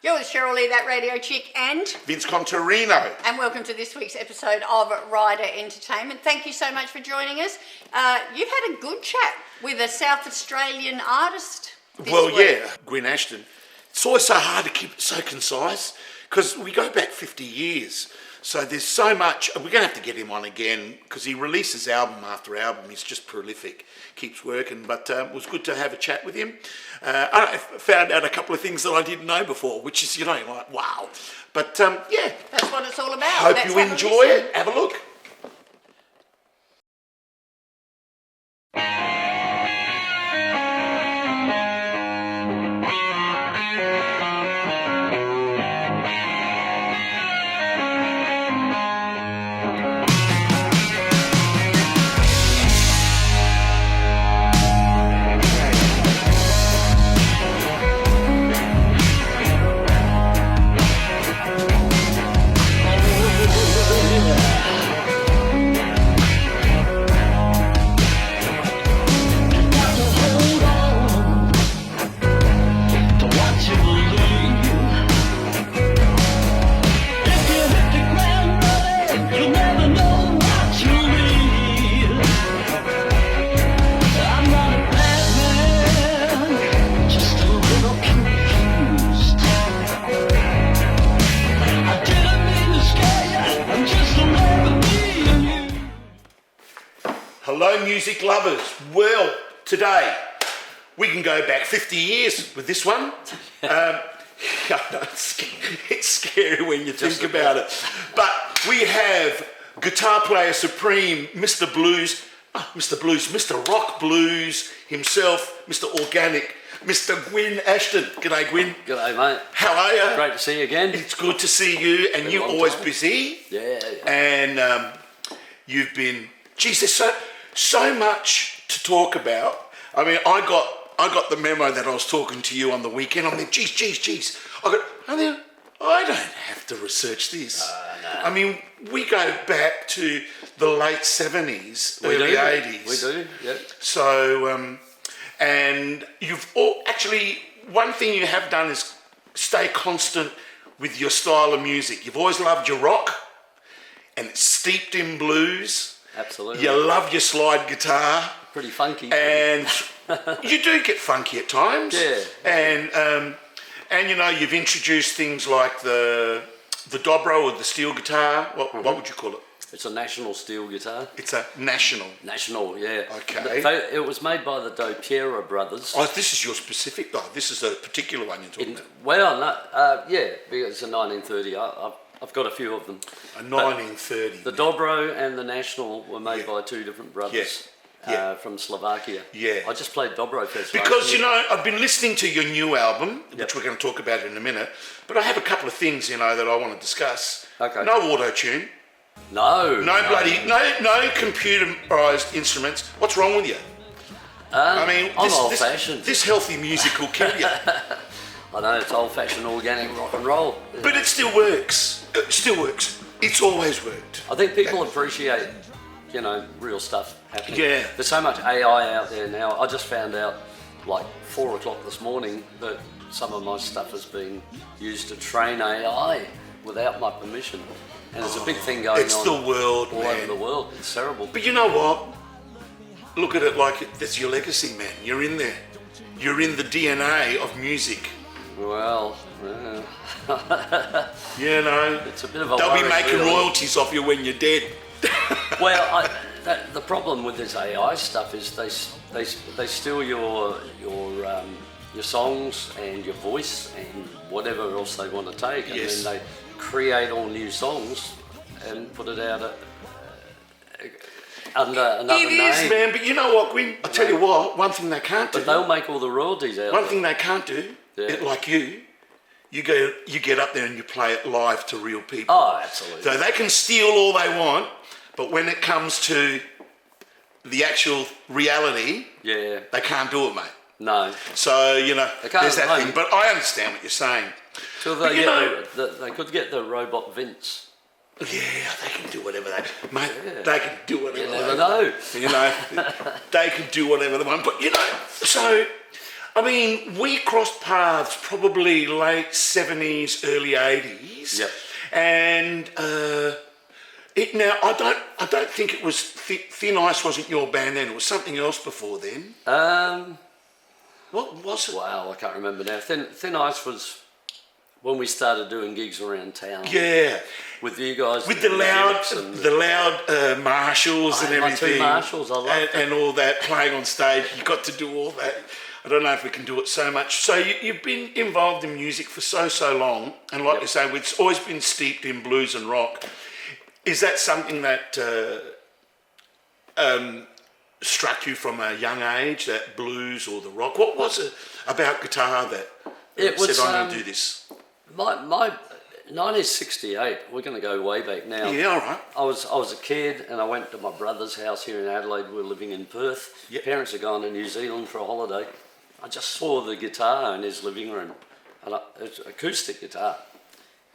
You're with Cheryl Lee, that radio chick, and Vince Contarino. And welcome to this week's episode of Rider Entertainment. Thank you so much for joining us. You've had a good chat with a South Australian artist this week. Yeah, Gwyn Ashton. It's always so hard to keep it so concise because we go back 50 years. So there's so much. We're going to have to get him on again because he releases album after album. He's just prolific, keeps working. But it was good to have a chat with him. I found out a couple of things that I didn't know before, which is, like, wow. But yeah. That's what it's all about. Hope you enjoy it. Have a look. Hello, music lovers. Well, today we can go back 50 years with this one. It's scary when you think about it. But we have guitar player supreme, Mr. Rock Blues himself, Mr. Organic, Mr. Gwyn Ashton. G'day, Gwyn. G'day, mate. How are you? Great to see you again. It's good to see you, and you're always busy. Yeah. And you've been, geez, there's so much to talk about. I mean, I got the memo that I was talking to you on the weekend. I'm like, geez. I don't have to research this. No. I mean, we go back to the late 70s, early 80s. We do, yeah. So, and actually, one thing you have done is stay constant with your style of music. You've always loved your rock, and it's steeped in blues. Absolutely. You love your slide guitar. Pretty funky. And you do get funky at times. Yeah. And you've introduced things like the dobro or the steel guitar. What would you call it? It's a national steel guitar. It's a national. National, yeah. Okay. It was made by the Dopiera brothers. Oh, this is your specific. Oh, this is a particular one you're talking about. Well, no, yeah, because it's a 1930. I've got a few of them. A 1930. The dobro and the national were made by two different brothers from Slovakia. Yeah. I just played dobro first. Because, I've been listening to your new album, which we're going to talk about in a minute, but I have a couple of things, that I want to discuss. Okay. No auto-tune. No computerized instruments. What's wrong with you? I'm old-fashioned. This healthy music will kill you. I know, it's old-fashioned organic rock and roll. But it still works. It's always worked. I think people appreciate, real stuff happening. Yeah. There's so much AI out there now. I just found out, 4 o'clock this morning, that some of my stuff is being used to train AI without my permission. And there's a big thing going on. It's the world, all over the world. It's terrible. But you know what? Look at it like that's your legacy, man. You're in there. You're in the DNA of music. Well, it's a bit of a they'll worry, be making really. royalties off you when you're dead. Well, the problem with this AI stuff is they steal your songs and your voice and whatever else they want to take, and then they create all new songs and put it out under another name. It is, man. But you know what, Gwyn? I tell you what. One thing they can't do. But they'll make all the royalties out. One thing they can't do, like you get up there and you play it live to real people. Oh, absolutely. So they can steal all they want, but when it comes to the actual reality, they can't do it, mate. No. So, there's that thing. But I understand what you're saying. So they could get the robot Vince. Yeah, they can do whatever they can do whatever you never know. They can do whatever they want. But so I mean, we crossed paths probably late 70s, early 80s. Yep. And I don't think it was Thin Ice wasn't your band then. It was something else before then. What was it? Wow, I can't remember now. Thin Ice was when we started doing gigs around town. Yeah. With you guys. With the loud marshals and everything. Two marshals, I love that. And all that, playing on stage. You got to do all that. I don't know if we can do it so much. So you've been involved in music for so long. And like you say, it's always been steeped in blues and rock. Is that something that struck you from a young age, that blues or the rock? What was it about guitar that said, I'm going to do this? My 1968, we're going to go way back now. Yeah, all right. I was a kid and I went to my brother's house here in Adelaide. We were living in Perth. Yep. Parents had gone to New Zealand for a holiday. I just saw the guitar in his living room, and it's an acoustic guitar.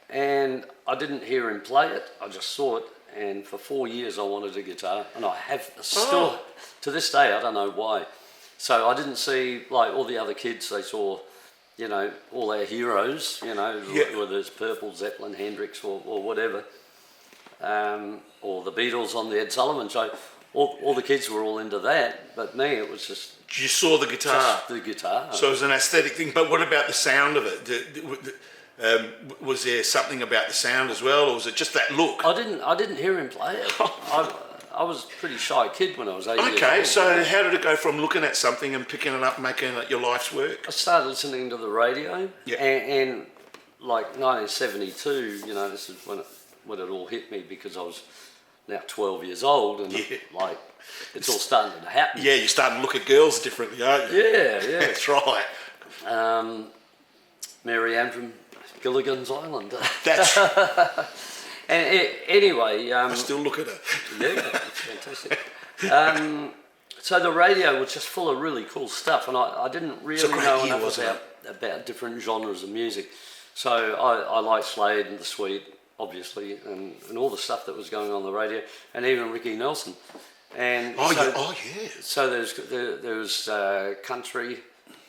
And I didn't hear him play it, I just saw it. And for 4 years I wanted a guitar, and I have still, to this day, I don't know why. So I didn't see, like all the other kids, they saw, you know, all our heroes, you know, whether it's Purple, Zeppelin, Hendrix or whatever, or the Beatles on the Ed Sullivan Show. All the kids were all into that, but me, it was just... You saw the guitar? Just the guitar. So it was an aesthetic thing, but what about the sound of it? Was there something about the sound as well, or was it just that look? I didn't hear him play it. I was a pretty shy kid when I was 8 years old. Okay, so how did it go from looking at something and picking it up, making it your life's work? I started listening to the radio, Yep. and like 1972, you know, this is when it all hit me, because I was now 12 years old, and like it's all starting to happen. Yeah, you're starting to look at girls differently, aren't you? Yeah. That's right. Mary Ann from Gilligan's Island. That's And anyway... I still look at her. Yeah, it's fantastic. So the radio was just full of really cool stuff, and I didn't really know enough about different genres of music. So I liked Slade and The Sweet, obviously, and all the stuff that was going on the radio, and even Ricky Nelson. And so there was country,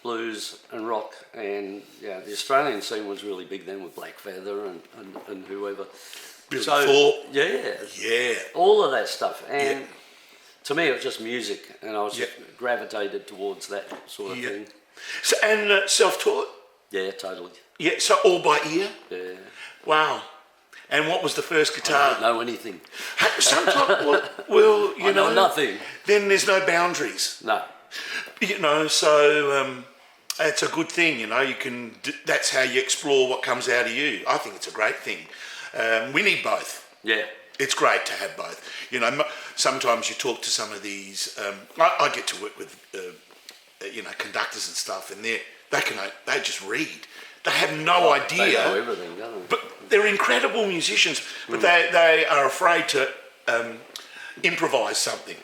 blues and rock, and the Australian scene was really big then with Black Feather and whoever. Billy Thorpe. Yeah. All of that stuff. And to me it was just music, and I was just gravitated towards that sort of thing. So, and self-taught? Yeah, totally. Yeah, so all by ear? Yeah. Wow. And what was the first guitar? I don't know anything. Sometimes, well, you know, nothing. Then there's no boundaries. No. You know, so it's a good thing. You know, that's how you explore what comes out of you. I think it's a great thing. We need both. Yeah. It's great to have both. You know, sometimes you talk to some of these. I get to work with, conductors and stuff, and they just read. They have no idea. They know everything, don't they? But they're incredible musicians, but they are afraid to improvise something.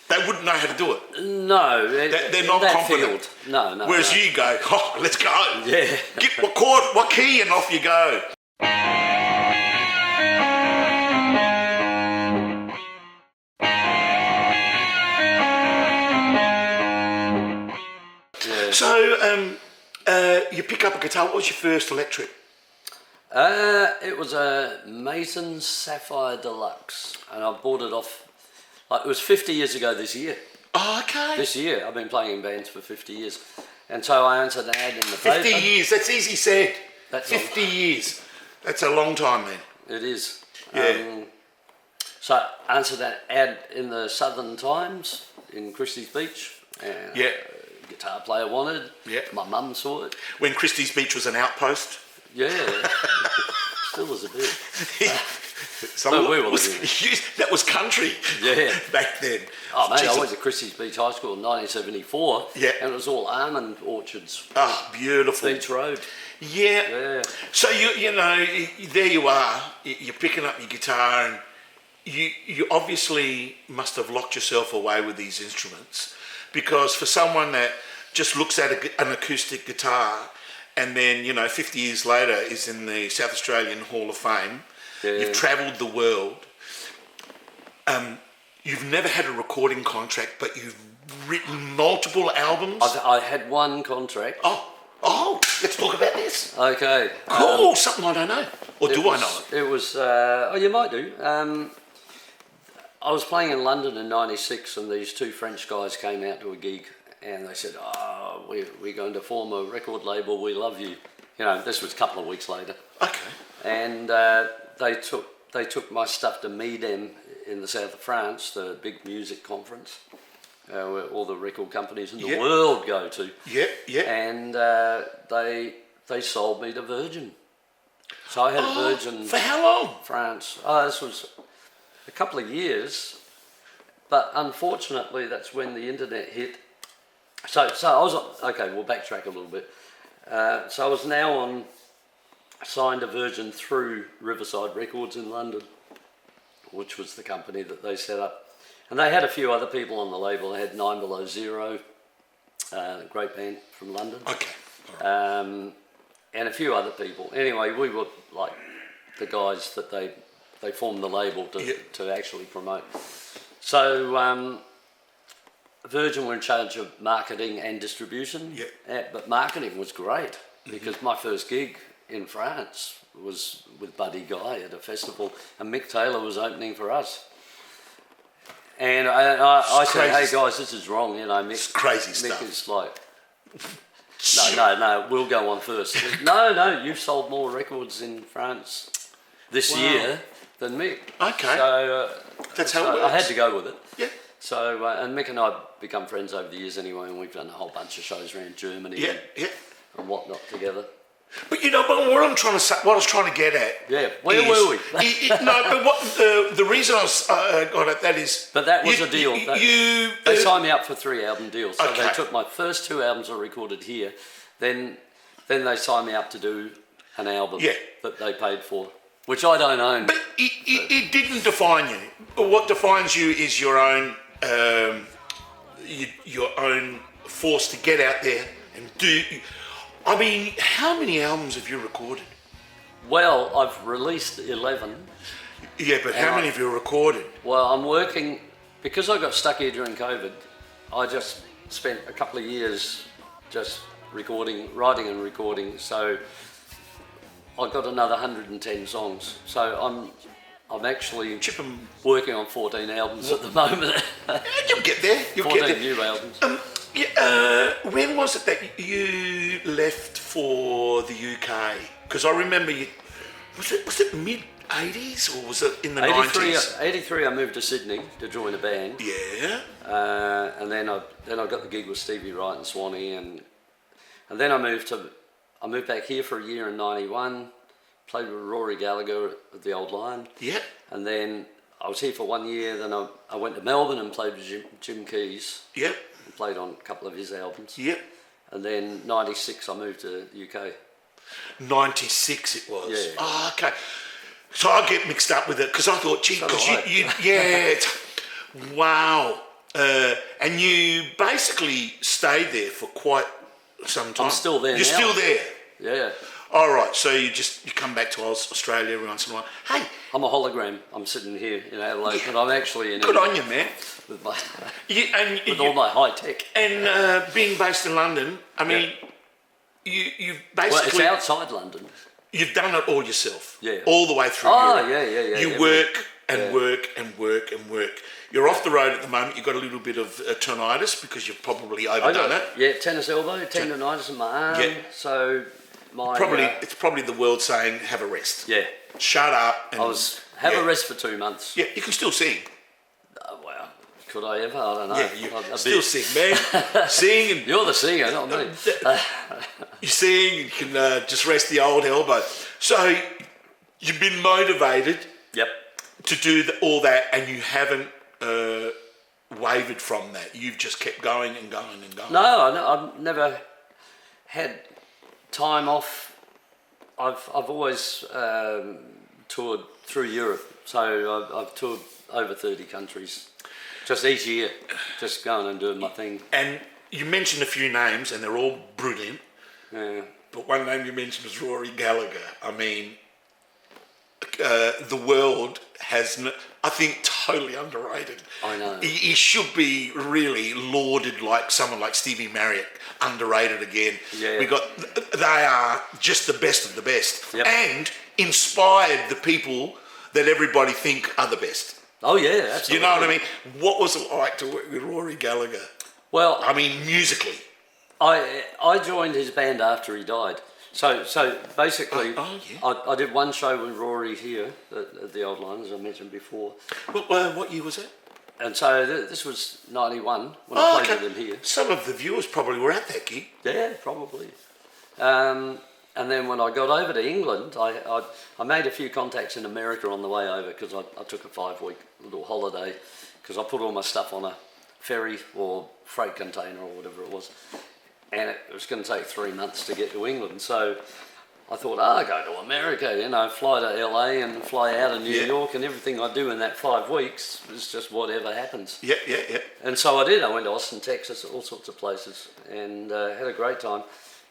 They wouldn't know how to do it. No, they're not confident. Field. No. Whereas you go, let's go. Yeah. Get what chord, what key, and off you go. Yeah. So you pick up a guitar. What was your first electric? It was a Mason Sapphire Deluxe, and I bought it off. It was 50 years ago this year. Oh, okay. This year. I've been playing in bands for 50 years. And so I answered an ad in the paper. 50 years, that's easy said. That's 50 years. That's a long time, man. It is. Yeah. So I answered that ad in the Southern Times in Christie's Beach. And a guitar player wanted. Yeah. My mum saw it. When Christie's Beach was an outpost? Yeah. Still is a bit. That was country back then. Oh, mate, I went to Christie's Beach High School in 1974, and it was all almond orchards. Oh, beautiful. Beach Road. Yeah. So, there you are, you're picking up your guitar, and you obviously must have locked yourself away with these instruments, because for someone that just looks at an acoustic guitar and then, 50 years later is in the South Australian Hall of Fame, you've travelled the world. you've never had a recording contract, but you've written multiple albums? I had one contract. Oh, let's talk about this. Okay. Cool, something I don't know. Or do I know it? It was, you might do. I was playing in London in '96 and these two French guys came out to a gig and they said, we're going to form a record label, we love you. You know, this was a couple of weeks later. Okay. And they took my stuff to Midem in the south of France, the big music conference where all the record companies in the world go to. Yeah. And they sold me to Virgin. So I had Virgin. For how long? France. This was a couple of years, but unfortunately that's when the internet hit. So I was okay. We'll backtrack a little bit. So I was now signed to Virgin through Riverside Records in London, which was the company that they set up, and they had a few other people on the label. They had 9 Below Zero, a great band from London. Okay. And a few other people. Anyway, we were like the guys that they formed the label to actually promote. So Virgin were in charge of marketing and distribution. But marketing was great because my first gig in France was with Buddy Guy at a festival, and Mick Taylor was opening for us. And I said, "Hey guys, this is wrong." You know, Mick. It's crazy Mick stuff. is like, no, we'll go on first. No, you've sold more records in France this year than Mick. Okay. So that's how it works. I had to go with it. Yeah. So and Mick and I have become friends over the years anyway, and we've done a whole bunch of shows around Germany and whatnot together. But you know, but what I'm trying to say, what I was trying to get at. Yeah, where were we? No, but what the reason I got at that is. But that was a deal. They signed me up for 3-album deals. So they took my first 2 albums I recorded here, then they signed me up to do an album that they paid for, which I don't own. But it didn't define you. What defines you is your own force to get out there and do. I mean, how many albums have you recorded? Well, I've released 11. Yeah, but how many have you recorded? Well, I'm working, because I got stuck here during COVID, I just spent a couple of years just writing and recording, so I got another 110 songs. So I'm actually working on 14 albums at the moment. You'll get there. 14 new albums. When was it that you left for the UK? Because I remember was it mid 80s or was it in the 90s? 83 I moved to Sydney to join a band. Yeah. And then I got the gig with Stevie Wright and Swanee, and then I moved back here for a year in 91, played with Rory Gallagher at the Old Lion. Yeah. And then I was here for 1 year, then I went to Melbourne and played with Jim Keys. Yep. And played on a couple of his albums. Yep. And then 96 I moved to the UK. 96 it was? Yeah. Oh, okay. So I get mixed up with it because I thought, gee, because wow. And you basically stayed there for quite some time. I'm still there. You're still there? Yeah. All right, so you come back to Australia every once in a while. Hey, I'm a hologram. I'm sitting here in Adelaide, but I'm actually in. Good on you, man. With my all my high tech. And being based in London, I mean, you've basically. Well, it's outside London. You've done it all yourself. Yeah. All the way through. Europe. Yeah. You work and work and work and work. You're off the road at the moment. You've got a little bit of tinnitus because you've probably overdone it. Yeah, tennis elbow, tendonitis in my arm. Yeah. So. It's probably the world saying, have a rest. Yeah. Shut up. And, have a rest for 2 months. Yeah, you can still sing. Well, could I ever? I don't know. Yeah, you still sing, man. Sing. And, you're the singer, not me. You sing, you can just rest the old elbow. So you've been motivated to do all that, and you haven't wavered from that. You've just kept going and going and going. No, I've never had time off. I've always toured through Europe, so I've toured over 30 countries, just each year, just going and doing my thing. And you mentioned a few names, and they're all brilliant. Yeah. But one name you mentioned was Rory Gallagher. I mean, the world has, I think, totally underrated. I know. He should be really lauded like someone like Stevie Marriott, underrated again. Yeah. They are just the best of the best. Yep. And inspired the people that everybody think are the best. Oh yeah, absolutely. You know what I mean? What was it like to work with Rory Gallagher? Well, I mean, musically. I joined his band after he died. So basically, I did one show with Rory here at the Old Line, as I mentioned before. What year was it? And so this was 91 when I played with him here. Some of the viewers probably were at that gig. Yeah, probably. And then when I got over to England, I made a few contacts in America on the way over because I took a 5-week little holiday because I put all my stuff on a ferry or freight container or whatever it was. And it was going to take 3 months to get to England. So I thought, I'll go to America, you know, fly to LA and fly out of New York, and everything I do in that 5 weeks is just whatever happens. Yeah. And so I did. I went to Austin, Texas, all sorts of places, and had a great time.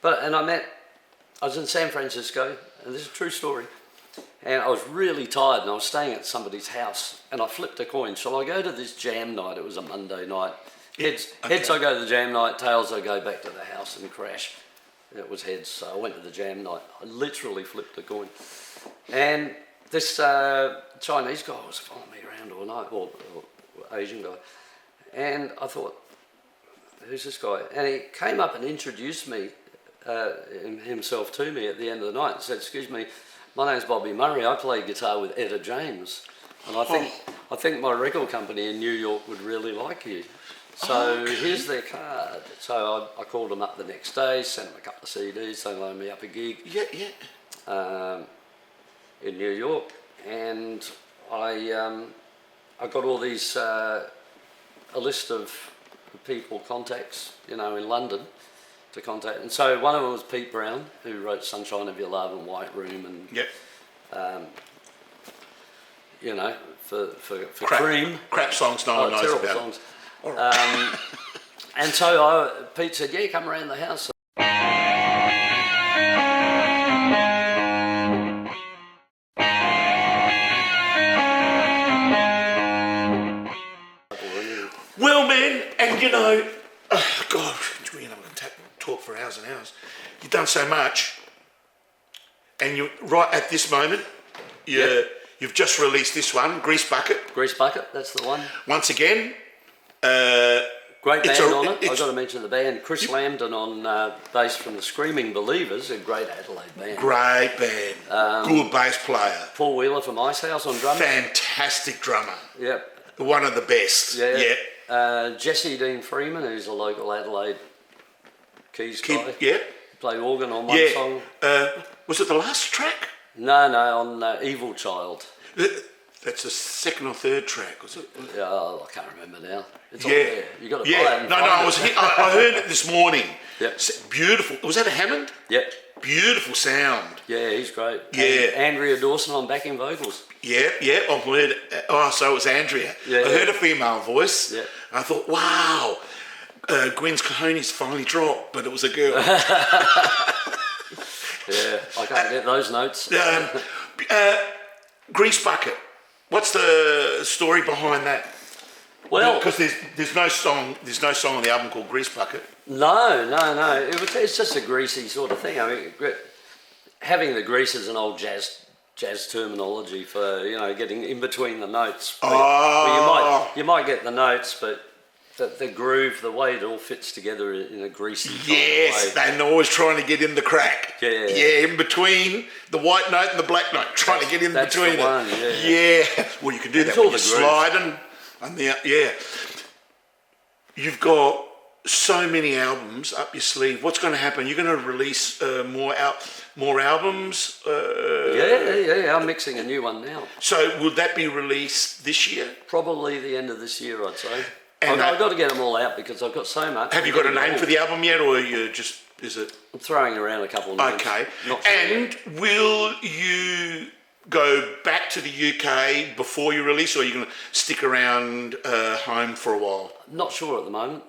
I was in San Francisco, and this is a true story, and I was really tired, and I was staying at somebody's house, and I flipped a coin. Shall I go to this jam night? It was a Monday night. Heads I go to the jam night, tails I go back to the house and crash. It was heads, so I went to the jam night. I literally flipped a coin. And this Chinese guy was following me around all night, or Asian guy. And I thought, who's this guy? And he came up and introduced me, himself to me at the end of the night and said, excuse me, my name's Bobby Murray, I play guitar with Etta James. And I think my record company in New York would really like you. So here's their card. So I called them up the next day, sent them a couple of CDs, they loaned me up a gig in New York, and I got all these, a list of people, contacts, you know, in London to contact. And so one of them was Pete Brown, who wrote Sunshine of Your Love and White Room and you know, for Cream. Crap songs no one knows terrible about. Songs. And so Pete said, yeah, come around the house. Well, man, and you know, God, I'm going to talk for hours and hours. You've done so much, and you right at this moment, you've just released this one, Grease Bucket. Grease Bucket, that's the one. Once again, great band on it. I've got to mention the band. Chris Lambden on bass from the Screaming Believers, a great Adelaide band. Great band. Good bass player. Paul Wheeler from Icehouse on drums. Fantastic drummer. Yep. One of the best. Yeah. Jesse Dean Freeman, who's a local Adelaide keys guy. Yeah. Played organ on one song. Was it the last track? No, on Evil Child. That's the second or third track, was it? Yeah, I can't remember now. It's all there. You got to buy it. I heard it this morning. Yep. Beautiful. Was that a Hammond? Yep. Beautiful sound. Yeah, he's great. Yeah. And Andrea Dawson on backing vocals. Yeah. I've heard. So it was Andrea. Yeah, I heard a female voice. Yeah. I thought, wow, Gwen's cojones finally dropped, but it was a girl. Yeah, I can't get those notes. Grease Bucket. What's the story behind that? Well, because there's no song on the album called Grease Bucket. No. It's just a greasy sort of thing. I mean, having the grease is an old jazz terminology for, you know, getting in between the notes. You might get the notes, but the groove, the way it all fits together in a greasy kind of way. They're always trying to get in the crack. Yeah, in between the white note and the black note, trying to get in between it. Yeah. Well, you can do that when you're sliding. You've got so many albums up your sleeve. What's going to happen? You're going to release more albums? Yeah. I'm mixing a new one now. So will that be released this year? Probably the end of this year, I'd say. And I've got to get them all out because I've got so much. Have you got a name for the album yet, or is it? I'm throwing around a couple of names. Okay. Not sure and yet. Will you go back to the UK before you release, or are you going to stick around home for a while? Not sure at the moment.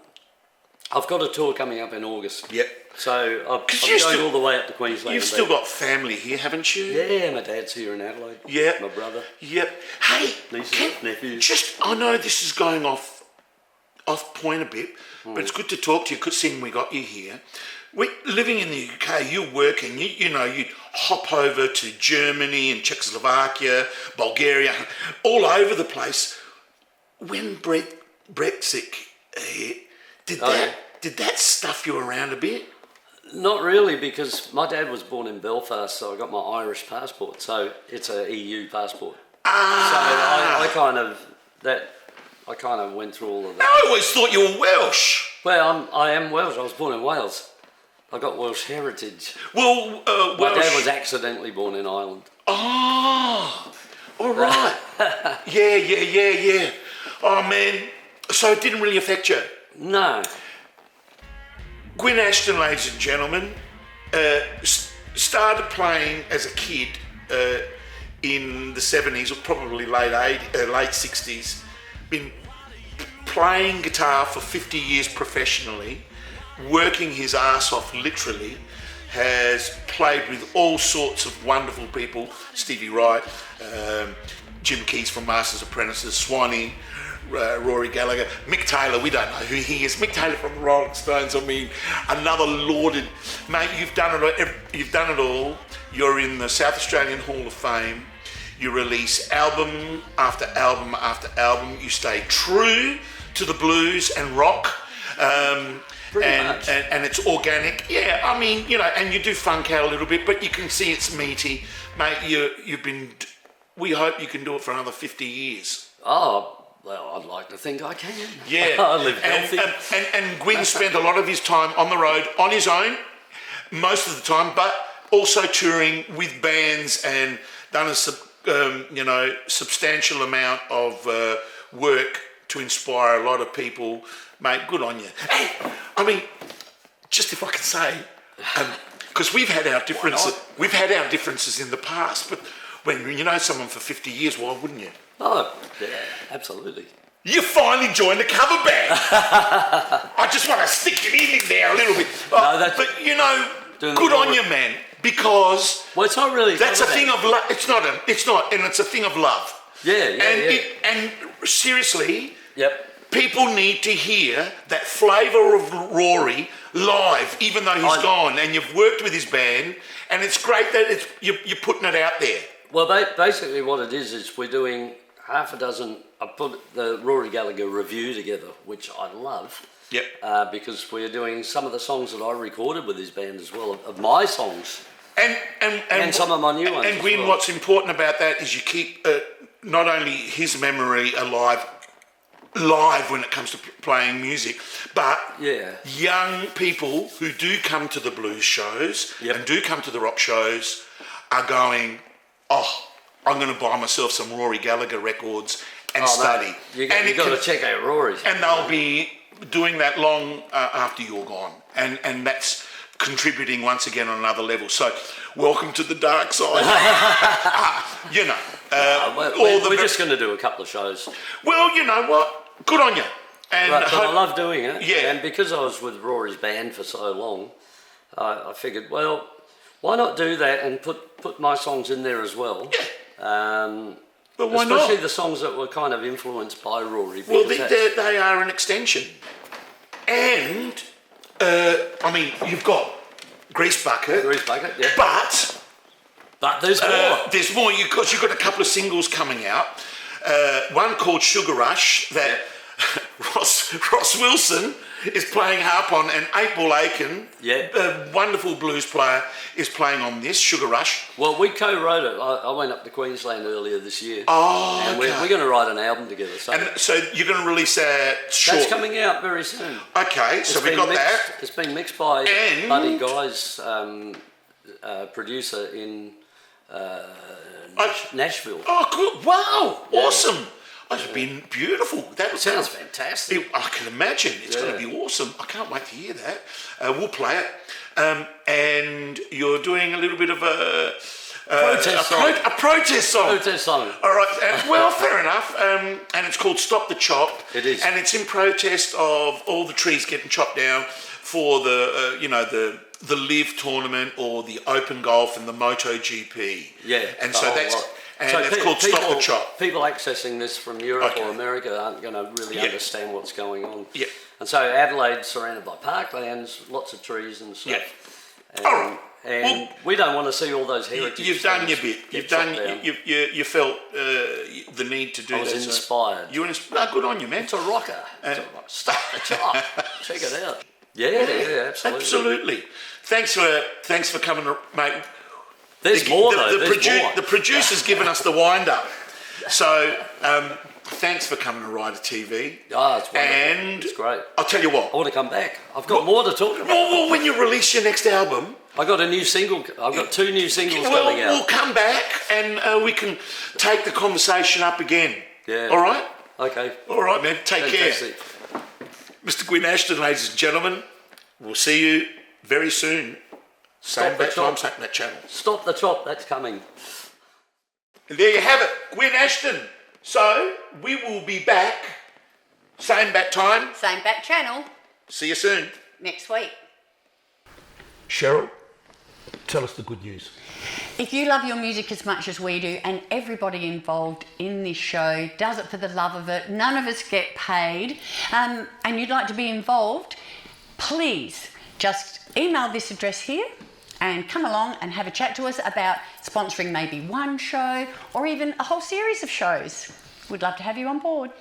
I've got a tour coming up in August. Yep. So I've been you going all the way up to Queensland. You've still got family here, haven't you? Yeah, my dad's here in Adelaide. Yeah. My brother. Yep. Hey, nephews. I know this is going off point a bit, but it's good to talk to you, because seeing we got you here. Living in the UK, you're working, you'd hop over to Germany and Czechoslovakia, Bulgaria, all over the place. When Brexit hit, did that stuff you around a bit? Not really, because my dad was born in Belfast, so I got my Irish passport, so it's a EU passport. So I kind of went through all of that. I always thought you were Welsh. Well, I am Welsh. I was born in Wales. I got Welsh heritage. Well, my dad was accidentally born in Ireland. Oh, all right. Yeah. Oh, man. So it didn't really affect you? No. Gwyn Ashton, ladies and gentlemen, started playing as a kid in the 70s, or probably late 60s. Been playing guitar for 50 years professionally, working his ass off literally, has played with all sorts of wonderful people, Stevie Wright, Jim Keys from Masters Apprentices, Swanee, Rory Gallagher, Mick Taylor, we don't know who he is, Mick Taylor from the Rolling Stones, I mean, another lauded, mate, you've done it all, you're in the South Australian Hall of Fame, you release album after album after album, you stay true to the blues and rock, and it's organic. Yeah, I mean, and you do funk out a little bit, but you can see it's meaty. Mate, we hope you can do it for another 50 years. Oh, well, I'd like to think I can. Yeah. I live healthy. And Gwyn spent a lot of his time on the road, on his own, most of the time, but also touring with bands and done a substantial amount of work to inspire a lot of people. Mate, good on you. Hey, I mean, just if I can say, because we've had our differences in the past, but when you know someone for 50 years, why wouldn't you? Oh, yeah, absolutely. You finally joined the cover band. I just want to stick it in there a little bit. But good on you, man, because it's not really. That's a thing of love. It's not, and it's a thing of love. Yeah. And seriously, yep. People need to hear that flavour of Rory live, even though he's gone, and you've worked with his band, and it's great that you're putting it out there. Well, basically what it is we're doing half a dozen. I put the Rory Gallagher review together, which I love. Yep. Because we're doing some of the songs that I recorded with his band as well, of my songs. And some of my new ones. And Gwyn, what's important about that is you keep not only his memory alive when it comes to playing music, but young people who do come to the blues shows and do come to the rock shows are going, I'm going to buy myself some Rory Gallagher records and study. No, you've got to check out Rory. And they'll be doing that long after you're gone. And that's contributing once again on another level. So welcome to the dark side. We're just going to do a couple of shows. Well, you know what? Good on you. And but I love doing it. Yeah. And because I was with Rory's band for so long, I figured, well, why not do that and put my songs in there as well? Yeah. But why not? Especially the songs that were kind of influenced by Rory. Well, they are an extension. And, you've got Grease Bucket. Yeah. But there's more. There's more, because you've got a couple of singles coming out. One called Sugar Rush that Ross Wilson is playing harp on, and 8 Ball Aiken, a wonderful blues player, is playing on this, Sugar Rush. Well, we co-wrote it. I went up to Queensland earlier this year. Oh, and okay. we're going to write an album together. So you're going to release that shortly? That's coming out very soon. Okay, so we've got that. It's been mixed by Buddy Guy's producer in Nashville. Oh, good. Wow. Yeah. Awesome. It's been beautiful. That sounds fantastic. I can imagine. It's going to be awesome. I can't wait to hear that. We'll play it. And you're doing a little bit of Protest song. A protest song. Protest song. All right. Well, fair enough. And it's called "Stop the Chop." It is. And it's in protest of all the trees getting chopped down for the Live tournament or the Open Golf and the MotoGP. Yeah. And so that's. Lot. And so it's called "Stop the Chop." People accessing this from Europe Okay. or America aren't going to really understand what's going on. Yeah. And so Adelaide's surrounded by parklands, lots of trees and stuff. Yeah. And, All right. And we don't want to see all those heritage. You've done your things bit. get You've done. chopped down. You felt the need to do I was that. inspired. You were inspired. Good on you, man. It's a rocker. Stop the chop. Check it out. Yeah, absolutely. Absolutely. Thanks for coming, mate. There's more though. There's more. The producer's given us the wind up. So thanks for coming to Rider TV. Ah, it's wonderful. And it's great. I'll tell you what. I want to come back. I've got more to talk about. Well, when you release your next album, I got a new single. I've got 2 new singles coming out. we'll come back and we can take the conversation up again. Yeah. All right. Okay. All right, man. Take Fantastic. care. Mr. Gwyn Ashton, ladies and gentlemen. We'll see you very soon. Same bat time, same bat channel. Stop the chop. That's coming. And there you have it, Gwyn Ashton. So we will be back. Same bat time. Same back channel See you soon. next week. Cheryl, tell us the good news. If you love your music as much as we do, and everybody involved in this show does it for the love of it, none of us get paid, and you'd like to be involved, please just email this address here and come along and have a chat to us about sponsoring maybe one show or even a whole series of shows. We'd love to have you on board.